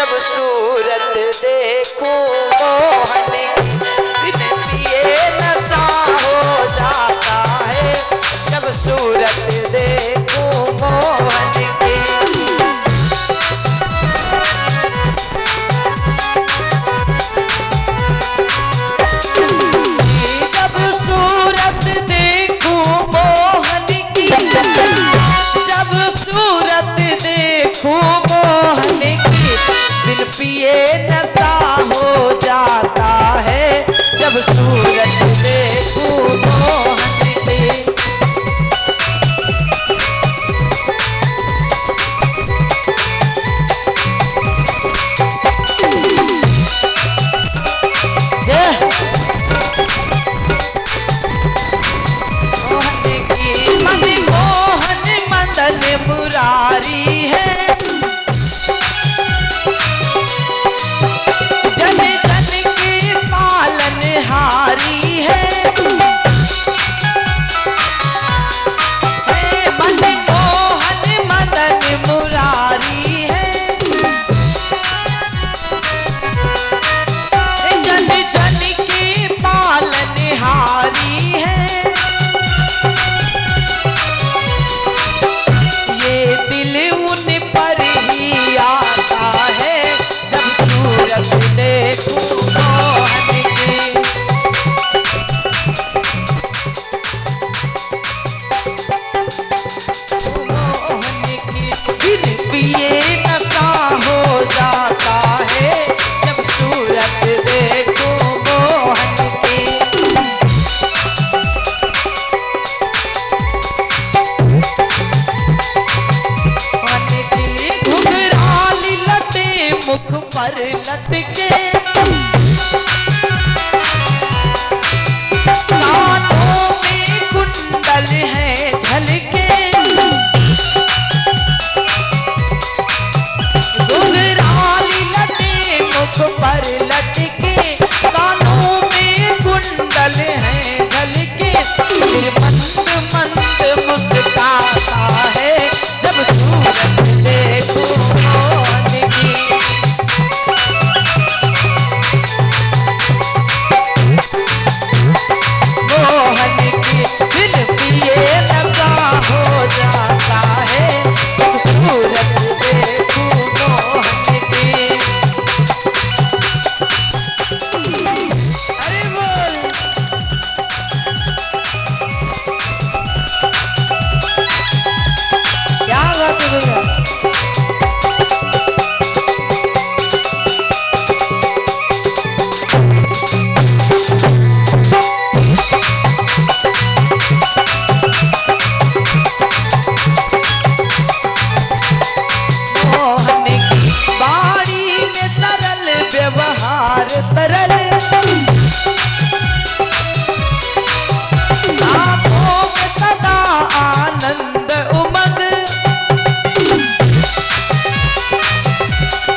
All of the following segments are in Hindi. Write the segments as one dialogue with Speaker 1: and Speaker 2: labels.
Speaker 1: जब सूरत देखूं मोहन की, बिन पिए नशा हो जाता है। जब सूरत देखूं मोहन की। जब सूरत देखूं मोहन की, जब सूरत देखूं मोहन की, बिन पिए नशा हो जाता है। जब सूरत देखूं मोहन की। मुरारी है, जन जन की पालनहारी है। मन मोहन मदन मुरारी है, जन जन की पालनहारी है। देखूं मोहन की। मोहन की, बिन पिए नशा हो जाता है। जब सूरत देखूं मोहन की। मोहन की घुघराली लटे मुख पर लटके, कानों में कुंडल है झलके। घुघराली लटे मुख पर लटके, कानों में कुंडल है झलके। फिर मंद मंद मुस्काता है। जब सूरत देखूं मोहन की। मोहन की, बिन पिए नशा हो जाता है। जब सूरत देखूं मोहन की। अरे बोल। क्या बात है भैया। मोहन की बाड़ी में तरल व्यवहार तरल, आंखों में सदा आनंद उमंग।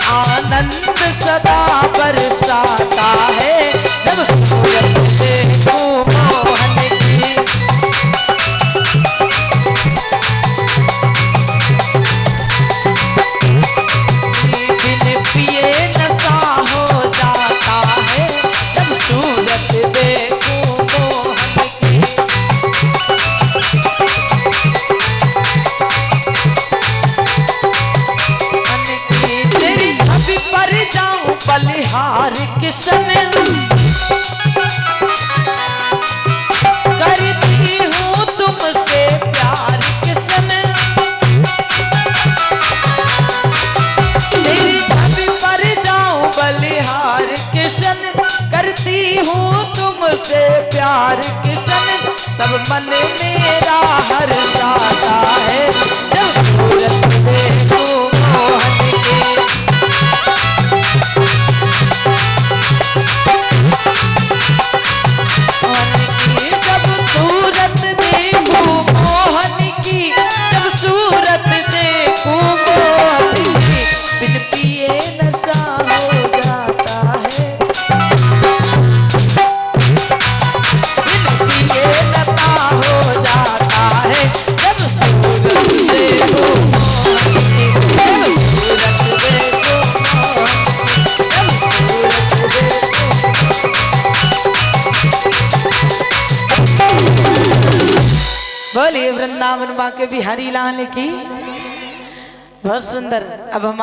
Speaker 1: आनंद सदा बरसाता है। जब सूरत देखूं मोहन की। बिन पिए नशा हो जाता है। जब सूरत देखूं मोहन की। मन की तेरी छवि पर जाऊं बलिहार किशन, करती हूँ तुमसे प्यार किशन। तेरी छवि पर जाऊं बलिहार किशन, करती हूँ तुमसे प्यार किशन। तब मन मेरा हर जाता है। जब सूरत देखूं मोहन की। जब सूरत देखूं मोहन की। जब सूरत देखूं मोहन की, बिन पिए नशा हो जाता है। बिन पिए नशा हो जाता है। जब सूरत देखूं मोहन की। वृंदावन बांके बिहारी लाल की। बहुत सुंदर। अब हमारे